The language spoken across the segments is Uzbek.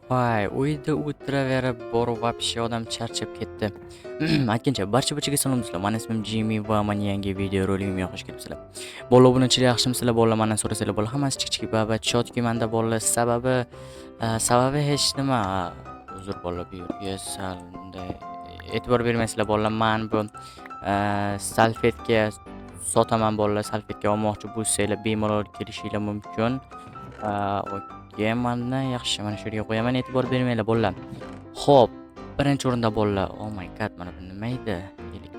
Voy, uyda o'tiraverib borib вообще odam charchab ketdi. Aytgancha, barchaga salom sizlar. Meni ismim Jimmy va men yangi video roligimga xush kelibsizlar. Bolalar bunachilar yaxshimisizlar? Bolalar mendan so'rasanglar bo'lar. Hammasi chik-chik baba, chotki menda bolalar. Sababi hech nima. Uzr bolalar, bu yerga sal e'tibor bermaysizlar bolalar. Men bu salfetka sotaman bolalar. Salfetka olmoqchi bo'lsanglar bemalol kelishinglar mumkin. Okey, mana yaxshi. Mana shu yerga qo'yaman, e'tibor bermanglar bolalar. Xo'p, birinchi o'rinda bolalar. Oh my god, mana bu nima edi?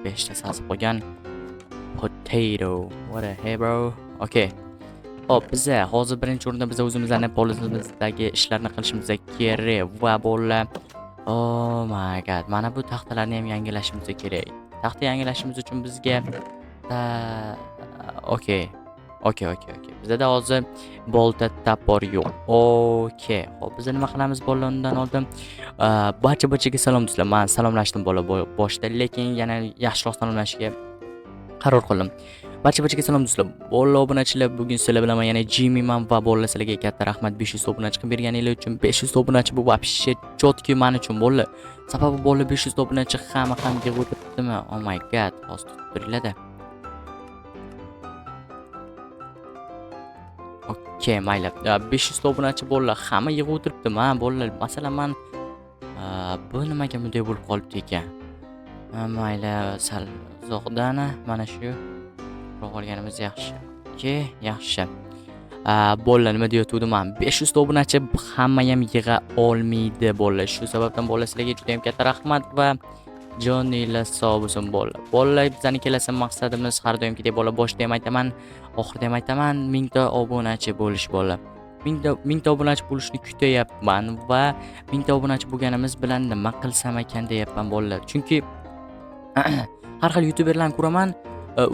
55 ta sazib qo'ygan potato. What a hey bro. Okay. Xo'p, biza hozir birinchi o'rinda biz o'zimizlarning polimizdagi ishlarni qilishimiz kerak va bolalar. Oh my god, mana bu taxtalarni ham yangilashimiz kerak. Taxta yangilashimiz uchun bizga okey. Okey. Bizda hozir bolta tapor yo'q. Okey. Xo'p, biz nima qilamiz bolalar undan oldin? Barchaga salom do'stlar. Men salomlashdim bola boshda, lekin yana yaxshiroq salomlashga qaror qildim. Barchaga salom do'stlar. Bolalar obunachilar, bugun sizlar bilan yana Jimmy man va bolalar sizlarga katta rahmat 500 obunachi qilib berganingiz uchun. 500 obunachi bu вообще chotki men uchun bolalar. Sababi bolalar 500 obunachi hamma yig'ib o'tiribdimi? Oh my god, hozir tutib turinglar-da. Okey, mayli. 500 obunachi bolalar hamma yig'ib o'tiribdimi? Ha, bolalar. Masalan, men bu nimaga bunday bo'lib qolibdi ekan? Mayli, sal uzoqdan mana shu quruq olganimiz yaxshi. Okey, yaxshi. Bolalar nima deyotgandim men? 500 obunachi hamma ham yig'a olmaydi bolalar. Shu sababdan bolalar sizlarga juda ham katta rahmat va joninglar sog' bo'lsin bolalar. Bolalar, bizning kelasi maqsadimiz har doimgidek bolalar, boshida ham aytaman, oxirida ham aytaman, 1000 ta obunachi bo'lish bolalar. 1000 ta obunachi bo'lishni kutyapman va 1000 ta obunachi bo'lganimiz bilan nima qilsam ekan deyapman bolalar. Chunki har xil youtuberlarni ko'raman,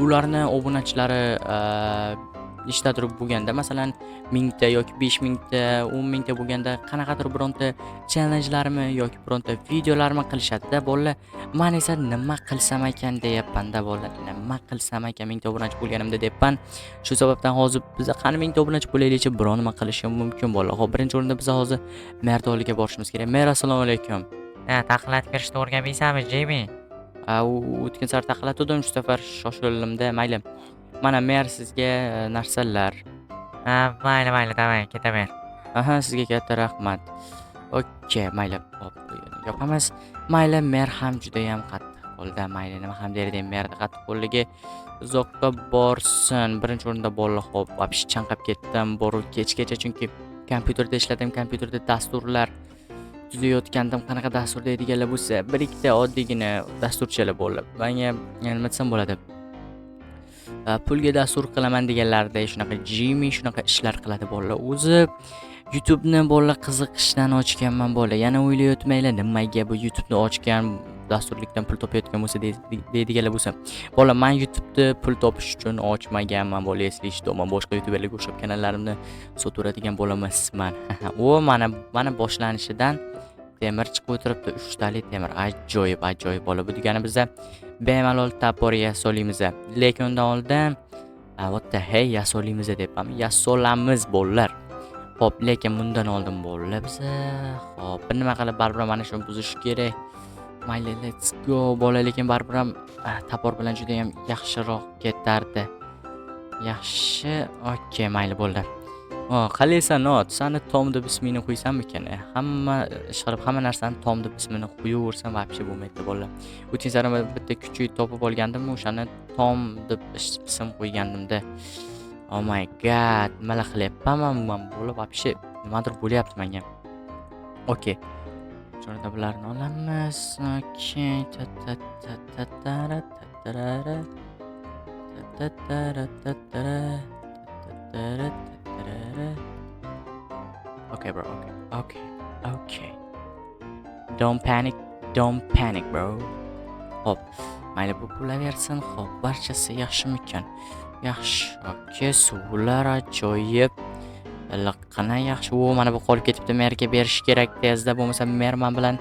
ularni obunachilari ishtadir bo'lganda, masalan 1000 ta yoki 5000 ta, 10000 ta bo'lganda qanaqadir bironta challenge'larmi yoki bironta videolarmi qilishadi-da bolalar. Men esa nima qilsam ekan deyapman-da bolalar. Nima qilsam ekan 1000 ta obunachi bo'lganimda deyapman. Shu sababdan hozir biz qani 1000 ta obunachi bo'laylikchi, biron nima qilishim mumkin bolalar. Xo'p, birinchi o'rinda biz hozir Merdoliga borishimiz kerak. Mer, assalomu alaykum. Taqlat kirishni o'rganmaysanmi, Jimmy? O'tgan safar taqlatdim, shu safar shoshildim-da, mayli. Mana mer sizga narsalar. Mayli, davay, ketaver. Aha, sizga katta rahmat. Okey, mayli. Hop, yopamiz. Mayli, mer ham juda ham qattiq qo'lda. Mayli, nima ham derdim, merda qattiq qo'lligi uzoqqa borsin. Birinchi o'rinda bolalar, hop, вообще chanqab ketdim, borib kechgacha, chunki kompyuterda ishladim, kompyuterda dasturlar tuzayotgandim. Qanaqa dastur deydiganlar bo'lsa, bir ikkita oddiygina dasturchalar bo'lib. Menga nima desam bo'ladi? Pulga dastur qilaman deganlarda shunaqa Jimmy shunaqa ishlar qiladi bolalar. O'zi YouTube'ni bolalar qiziqishdan ochganman bolalar. Yana o'ylayotmanglar, nimaga bu YouTube'ni ochgan, dasturlikdan pul topayotgan bo'lsa deydiganlar bo'lsa. Bolalar, men YouTube'ni pul topish uchun ochmaganman bolalar, eslashdim. Boshqa YouTuberlarga o'xshab kanallarimni sotaveradigan bo'lamasman. O, mana boshlanishidan temir chiqib o'tiribdi, 3 tali temir. Ajoyib bola. Bu degani bizda bemalol tapor yasolaymiz. Lekin undan oldin what the hey yasolaymiz deyapman. Yasolamiz bolalar. Xo'p, lekin bundan oldin bolalar biz xo'p, bir nima qilib baribir mana shuni buzish kerak. Mayli, let's go bolalar, lekin baribir ham tapor bilan juda ham yaxshiroq ketardi. Yaxshi. Okey, mayli bo'ldi. Qalaysan, sani Tom deb ismingni qo'ysammikan? Hamma ish qilib, hamma narsani Tom deb ismini qo'yaversam вообще bo'lmaydi bolalar. O'tgan sari bitta kuchuk topib olgandim, o'shani Tom deb ism qo'ygandim-da. Oh my god, nima qilyapman men bo'lib, вообще nimadir bo'lyapti menga. Okey. Shunda bularni olamiz. Okey. Okay, bro. Okay. Don't panic, bro. Hop, mayli bu bo'laversin. Hop, barchasi yaxshimikan? Yaxshi. Okay, suvlar ajoyib. Liqqina yaxshi. Mana bu qolib ketibdi. Merga berish kerak tezda, bo'lmasa mer men bilan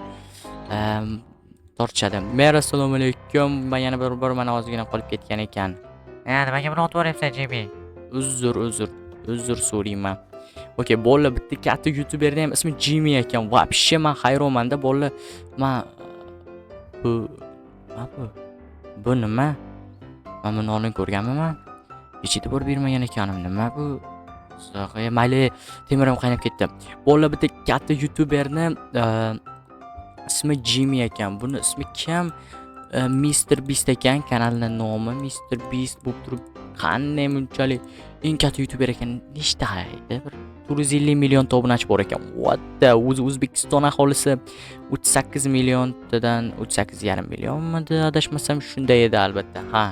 tortishadi. Mer, assalomu alaykum. Men yana bir mana ozgina qolib ketgan ekan. Nimaga buni otib yuryapsan, Jimmy? Uzr so'rayman. Okey, bolalar bitta katta youtuberni ham ismi Jimmy ekan. Вообще men hayronmanda bolalar. Men bu nima bu? Bu nima? Men buni oldin ko'rganmanman. Hech e'tibor bermagan ekanman. Nima bu? Zo'g'ay mayli, temirim qaynab ketdi. Bolalar bitta katta youtuberni ismi Jimmy ekan. Buni ismi kim? Mr Beast ekan. Kanalining nomi Mr Beast bo'lib turib, qanday bunchalik eng katta youtuber ekan. Nechta hayda? Bir 450 million obunachi bor ekan. What the? O'zbekiston aholisi 38 milliondan 38,5 millionmidi? Adashmasam shunday edi albatta. Ha.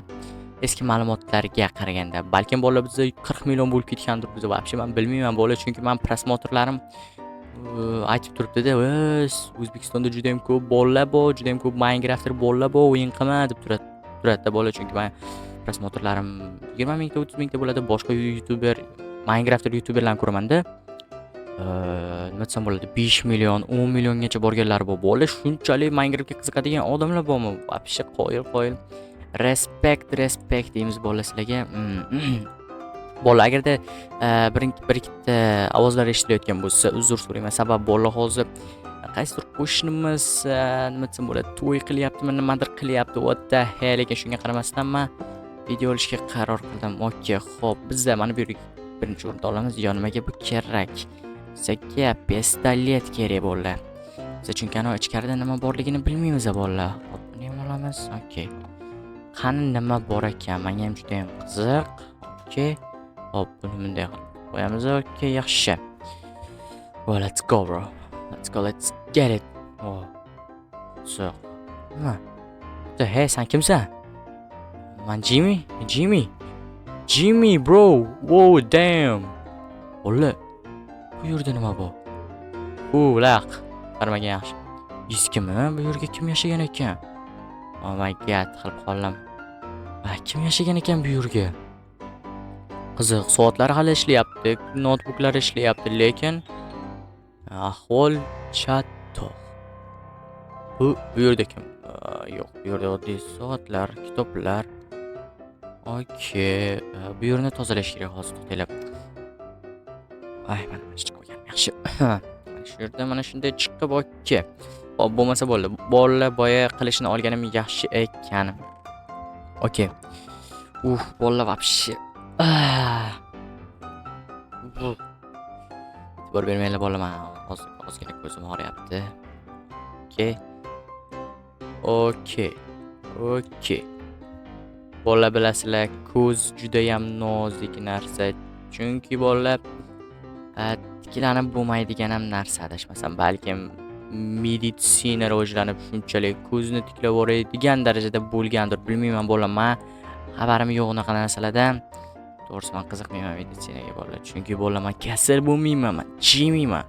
Eski ma'lumotlarga qaraganda, balkim bolalar bizda 40 million bo'lib ketgandir. Biz вообще men bilmayman bolalar, chunki men prosmotrlarim aytib turibdi-da, O'zbekistonda juda ham ko'p bolalar bor, juda ham ko'p Minecraft'er bolalar bor, o'yin qilma deb turadi-da bolalar, chunki men prosmotrlarim 20 mingta, 30 mingta bo'ladi. Boshqa youtuber, Minecraft'er youtuberlarni ko'raman-da. Nima desam bo'ladi? 5 million, 10 milliongacha borganlar bor. Bolalar shunchalik Minecraft'ga qiziqadigan odamlar bormi? Вообще qoyil. Respect deymiz bolalar sizlarga. Bolalar, agarda bir ikkita ovozlar eshitilayotgan bo'lsa, uzr so'rayman. Sabab bolalar hozir qaysidir qo'shnimiz nima desam bo'ladi, to'y qilyaptimi, nimadir qilyapti. What the hell ekan. Shunga qaramasdan men video olishga qaror qildim. Okey, xo'p, bizda mana bu yerga birinchi o'rinda olamiz. Nimaga bu kerak? Bizga pistolet kerak bolalar. Biz chunki ana ichkarida nima borligini bilmaymiz bolalar. Hop, buni ham olamiz. Okey. Qani nima bor ekan? Menga ham juda ham qiziq. Okey. Hop, buni bunday qilib qo'yamiz. Okey, yaxshi. Well, let's go, bro. Let's get it. Oh. So. Nima? Hey, sen kimsan? Men Jimmy, bro. Whoa, damn. Ola. Bu yerda nima bor? Laq. Qaramagan yaxshi. Eskimi? Bu yerga kim yashagan ekan? Oh my god, qilib qoldim. Kim yashagan ekan bu yerga? Qiziq, soatlar hali ishlayapti, notebooklar ishlayapti, lekin ahvol chattoq. Bu yerda kim? Yo'q, bu yerda oddiy soatlar, kitoblar. Okey, bu yerni tozalash kerak hozir to'xtalab. Mana chiqib qolgan. Yaxshi. Mana shu yerda mana shunday chiqib, okey. Hop, bo'lmasa bo'ldi. Bolalar boya qilishni olganim yaxshi ekan. Okey. Bolalar вообще. E'tibor bermanglar bolalar, ozgina ko'zim og'riyapti. Okey. Bolalar bilasizlar, ko'z juda ham nozik narsa. Chunki bolalar tiklanib bo'lmaydigan ham narsa, adashmasam, balkim meditsina rivojlanib shunchalik ko'zni tiklab o'raydigan darajada bo'lgandir, bilmayman bolalar. Men xabarim yo'q unaqa narsalardan. To'g'risi men qiziqmayman meditsinaga bolalar, chunki bolalar men kasal bo'lmayman, men Jimmyman.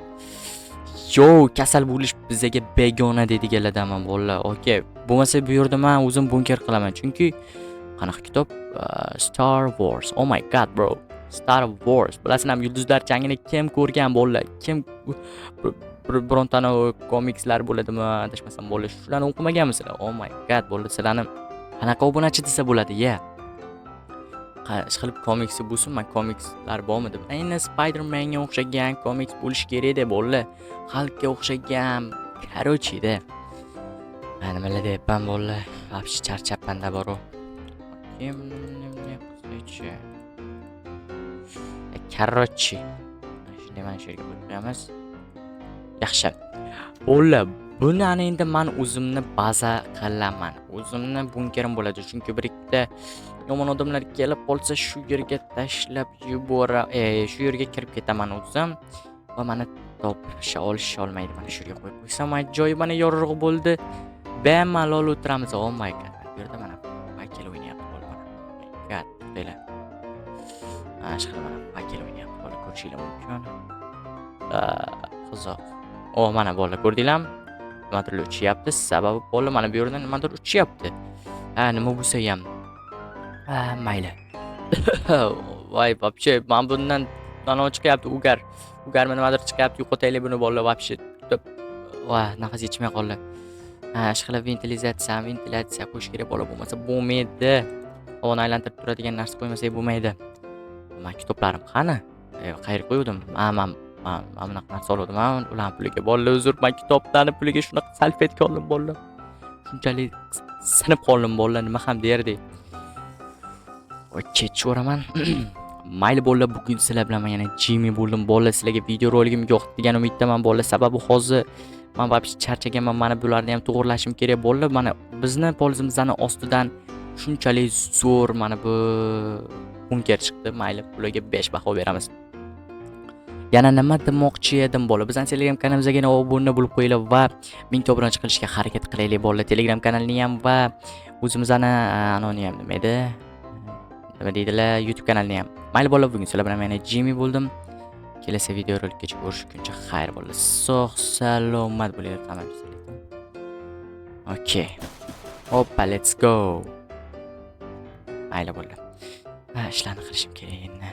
Kasal bo'lish bizga begona deydiganlardanman bolalar. Okey, bo'lmasa bu yerda men o'zim bunker qilaman, chunki qanaqa kitob? Star Wars. Oh my god, bro. Star Wars. Bilasizlarmi, yulduzlar jangini kim ko'rgan bolalar? Kim birontani komikslar bo'ladimi? Adashmasam bolalar, shularni o'qimaganmisizlar? Oh my god, bolalar, sizlarni qanaqa obunachi desa bo'ladi, qilib komiksi bo'lsin, men komikslar bormi deb. Ayni Spider-Manga o'xshagan komiks bo'lish kerak-da bolalar. Xalqqa o'xshagan, короче da. Nimalar deyapman bolalar? Вообще charchabman-da boro. Короче. Shunday mana shu yerga qo'yib qo'yamiz. Yaxshi. Bolalar, buni ana endi men o'zimni baza qilaman. O'zimni bunkerim bo'ladi, chunki bir ikkita yomon odamlar kelib qolsa shu yerga tashlab shu yerga kirib ketaman o'zim va meni topisha olmaydi. Mana shu yerga qo'yib qo'ysam, ajoyib, mana yorug'i bo'ldi. Bemalol o'tiramiz. Oh my god. Bu yerda mana vakil o'ynayapti bolalar. God, deylar. Mana shu mana vakil o'ynayapti bolalar, ko'rishingiz mumkin. Qiziq. Mana bolalar, ko'rdinglarmi? Nimadir uchyapti. Sababi bolalar mana bu yerdan nimadir uchyapti. Nima bo'lsa ham. Mayli. Voy, вообще, men bundan nano chiqyapti, ugarmi nimadir chiqyapti, yo'qotaylik buni bolalar, вообще. Nafas yetishmay qoldi. Ishqilib ventilatsiya qo'yish kerak bola, bo'lmasa bo'lmaydi. Havoni aylantirib turadigan narsa qo'ymasak bo'lmaydi. Men kitoblarim qani? qayerga qo'yuvdim? Men bunaqa narsa oluvdim. Ularning puliga bolalar uzr, men kitoblarni puliga shunaqa salfetka oldim bolalar. Shunchalik sinib qoldim bolalar, nima ham derdik. Voy kechayoraman. Mayli bolalar, bugun sizlar bilan men yana Jimmy bo'ldim. Bolalar, sizlarga video roligim yo'q degan umiddaman bolalar. Sababi hozir men вообще charchaganman. Mana bularni ham to'g'rilashim kerak bolalar. Mana bizni polizimizning ostidan shunchalik zo'r mana bu bunker chiqdi. Mayli, bularga 5 baho beramiz. Yana nima demoqchi edim bola? Bizning Telegram kanalimizga yana obuna bo'lib qo'yinglar va 1000 ta obunachi qilishga harakat qilaylik bolalar. Telegram kanalini ham va o'zimizning anoni ham nima edi? Nima deydilar? YouTube kanalini ham. Mayli bolalar, bugun sizlar bilan men Jimmy bo'ldim. Kelasi video rolikgacha ko'rishguncha xayr bolalar. Sog' salomat bo'linglar hammangizga. Okay. Hoppa, let's go. Mayli bolalar. Ishlarni qilishim kerak endi.